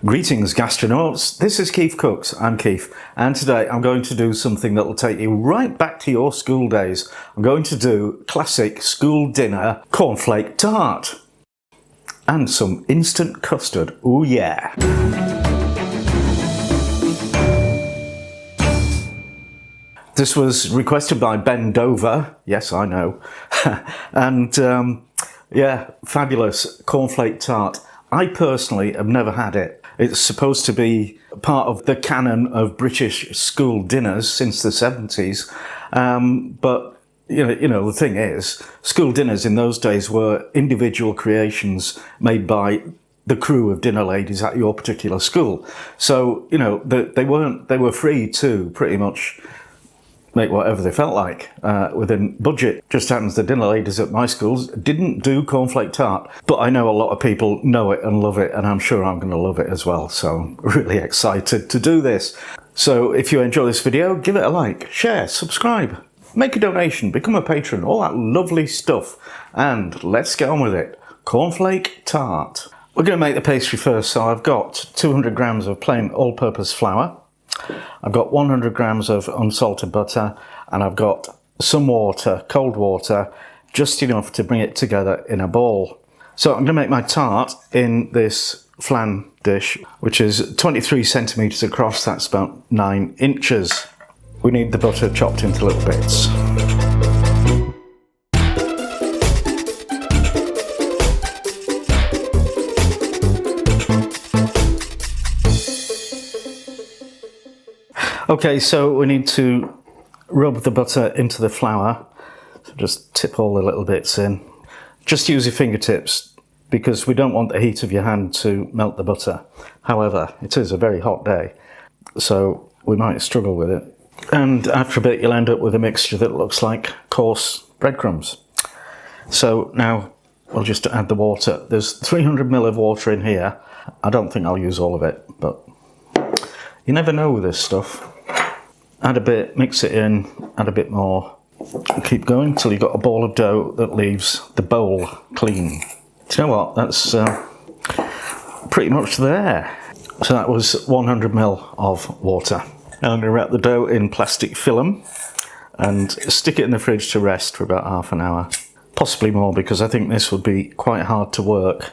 Greetings gastronauts, this is KeefCooks, I'm Keef, and today I'm going to do something that will take you right back to your school days. I'm going to do classic school dinner cornflake tart and some instant custard, ooh yeah. This was requested by Ben Dover, yes I know, and yeah, fabulous cornflake tart. I personally have never had it. It's supposed to be part of the canon of British school dinners since the 70s. But, you know, the thing is, school dinners in those days were individual creations made by the crew of dinner ladies at your particular school. So, you know, they were free to pretty much make whatever they felt like within budget. Just happens the dinner ladies at my schools didn't do cornflake tart, but I know a lot of people know it and love it, and I'm sure I'm going to love it as well, so I'm really excited to do this. So if you enjoy this video, give it a like, share, subscribe, make a donation, become a patron, all that lovely stuff, and let's get on with it. Cornflake tart. We're going to make the pastry first, so I've got 200 grams of plain all-purpose flour, I've got 100 grams of unsalted butter, and I've got some water, cold water, just enough to bring it together in a bowl. So I'm going to make my tart in this flan dish, which is 23 centimetres across, that's about 9 inches. We need the butter chopped into little bits. Okay, so we need to rub the butter into the flour. So just tip all the little bits in. Just use your fingertips because we don't want the heat of your hand to melt the butter. However, it is a very hot day, so we might struggle with it. And after a bit, you'll end up with a mixture that looks like coarse breadcrumbs. So now we'll just add the water. There's 300 ml of water in here. I don't think I'll use all of it, but you never know with this stuff. Add a bit, mix it in, add a bit more. Keep going till you've got a ball of dough that leaves the bowl clean. Do you know what? That's pretty much there. So that was 100 ml of water. Now I'm going to wrap the dough in plastic film and stick it in the fridge to rest for about half an hour. Possibly more, because I think this would be quite hard to work.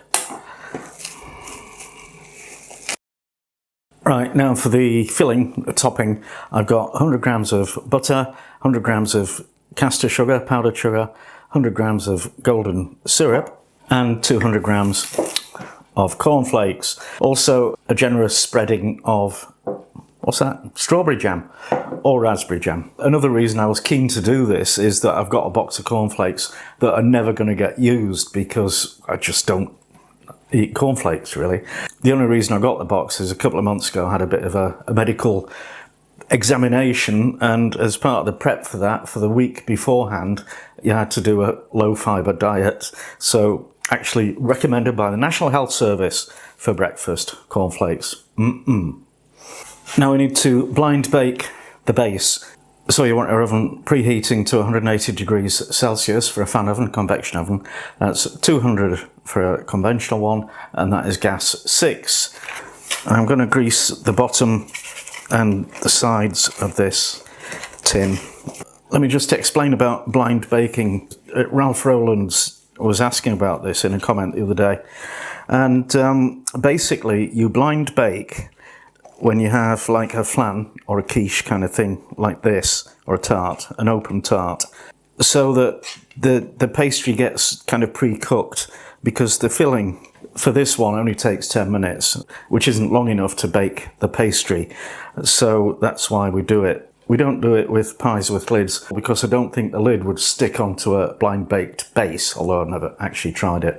Right, now for the filling, the topping, I've got 100 grams of butter, 100 grams of caster sugar, powdered sugar, 100 grams of golden syrup, and 200 grams of cornflakes. Also a generous spreading of, what's that? Strawberry jam or raspberry jam. Another reason I was keen to do this is that I've got a box of cornflakes that are never going to get used because I just don't eat cornflakes really. The only reason I got the box is a couple of months ago I had a bit of a medical examination, and as part of the prep for that, for the week beforehand, you had to do a low fibre diet. So actually recommended by the National Health Service for breakfast, cornflakes. Now we need to blind bake the base. So you want your oven preheating to 180 degrees Celsius for a fan oven, convection oven. That's 200 for a conventional one, and that is gas 6. And I'm going to grease the bottom and the sides of this tin. Let me just explain about blind baking. Ralph Rowlands was asking about this in a comment the other day. And basically you blind bake when you have like a flan or a quiche kind of thing like this, or a tart, an open tart, so that the pastry gets kind of pre-cooked, because the filling for this one only takes 10 minutes, which isn't long enough to bake the pastry. So that's why we do it. We don't do it with pies with lids, because I don't think the lid would stick onto a blind baked base, although I've never actually tried it.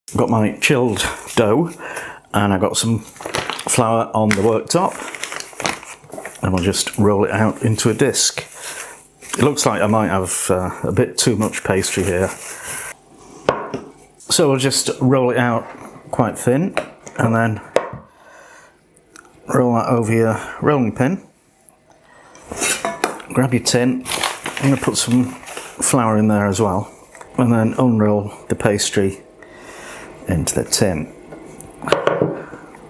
I've got my chilled dough, and I've got some flour on the worktop, and we'll just roll it out into a disc. It looks like I might have a bit too much pastry here. So we'll just roll it out quite thin, and then roll that over your rolling pin. Grab your tin. I'm going to put some flour in there as well, and then unroll the pastry into the tin.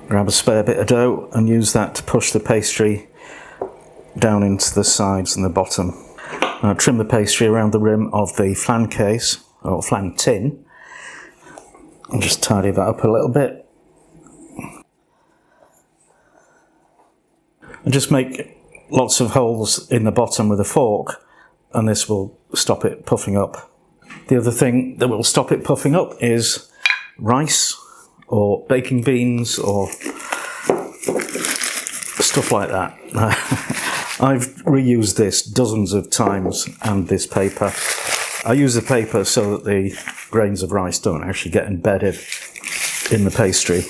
Grab a spare bit of dough and use that to push the pastry down into the sides and the bottom. Now trim the pastry around the rim of the flan case, or flan tin, and just tidy that up a little bit. And just make lots of holes in the bottom with a fork, and this will stop it puffing up. The other thing that will stop it puffing up is rice or baking beans or stuff like that. I've reused this dozens of times, and this paper. I use the paper so that the grains of rice don't actually get embedded in the pastry.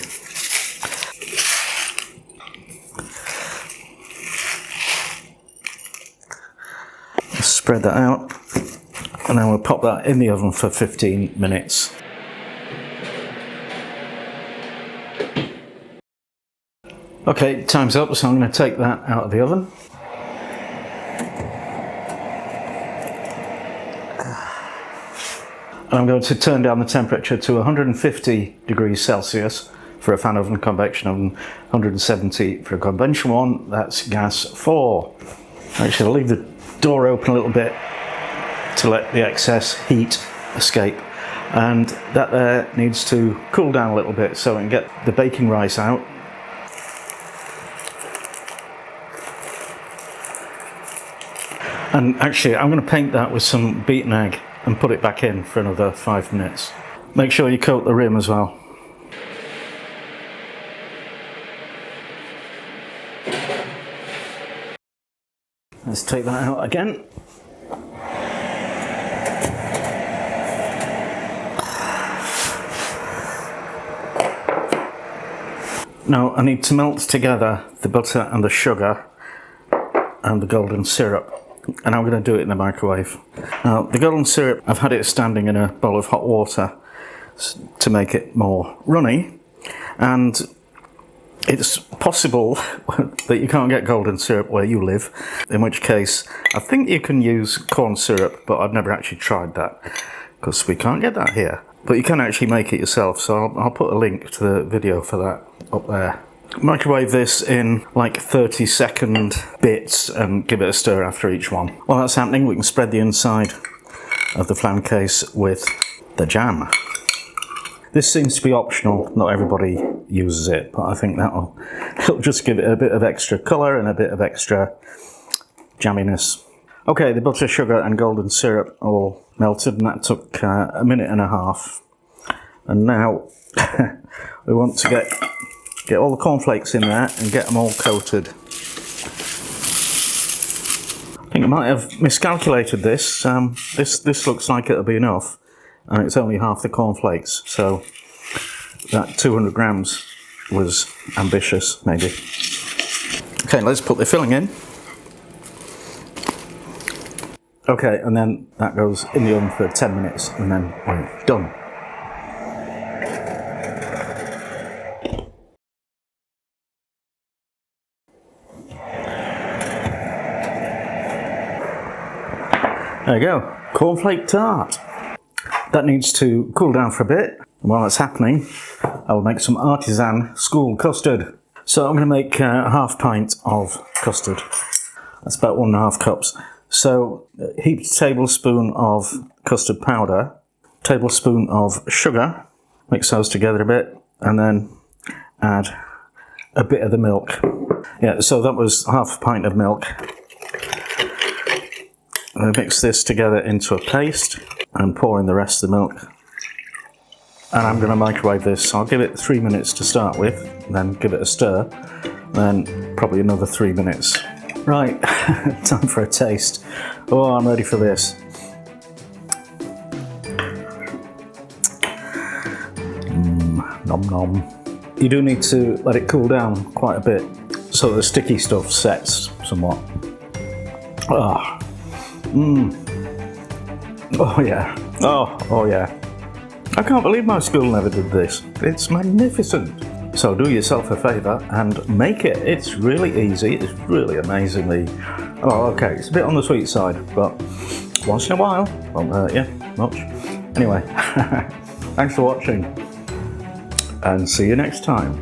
Spread that out, and then we'll pop that in the oven for 15 minutes. Okay, time's up, so I'm going to take that out of the oven. And I'm going to turn down the temperature to 150 degrees Celsius for a fan oven, convection oven, 170 for a conventional one. That's gas 4. Actually, I'll leave the door open a little bit to let the excess heat escape, and that there needs to cool down a little bit so we can get the baking rice out. And actually I'm going to paint that with some beaten egg and put it back in for another 5 minutes. Make sure you coat the rim as well. Let's take that out again. Now I need to melt together the butter and the sugar and the golden syrup, and I'm going to do it in the microwave. Now the golden syrup, I've had it standing in a bowl of hot water to make it more runny, and it's possible that you can't get golden syrup where you live, in which case I think you can use corn syrup, but I've never actually tried that because we can't get that here. But you can actually make it yourself, so I'll put a link to the video for that up there. Microwave this in like 30-second bits and give it a stir after each one. While that's happening, we can spread the inside of the flan case with the jam. This seems to be optional, not everybody uses it, but I think it'll just give it a bit of extra colour and a bit of extra jamminess. Okay, the butter, sugar and golden syrup all melted, and that took a minute and a half. And now we want to get all the cornflakes in there and get them all coated. I think I might have miscalculated this. This looks like it'll be enough, and it's only half the cornflakes, so that 200 grams was ambitious, maybe. Okay, let's put the filling in. Okay, and then that goes in the oven for 10 minutes, and then we're done. There you go, cornflake tart. That needs to cool down for a bit. While that's happening, I'll make some artisan school custard. So I'm going to make a half pint of custard. That's about 1.5 cups. So heaped tablespoon of custard powder, tablespoon of sugar, mix those together a bit, and then add a bit of the milk. Yeah, so that was half a pint of milk. I'm going to mix this together into a paste and pour in the rest of the milk. And I'm going to microwave this. I'll give it 3 minutes to start with, then give it a stir, then probably another 3 minutes. Right, time for a taste. Oh, I'm ready for this. Nom nom. You do need to let it cool down quite a bit so the sticky stuff sets somewhat. Oh. Oh yeah. Oh yeah. I can't believe my school never did this. It's magnificent. So do yourself a favour and make it. It's really easy. It's really amazingly... Oh, okay, it's a bit on the sweet side, but once in a while, won't hurt you much. Anyway, thanks for watching, and see you next time.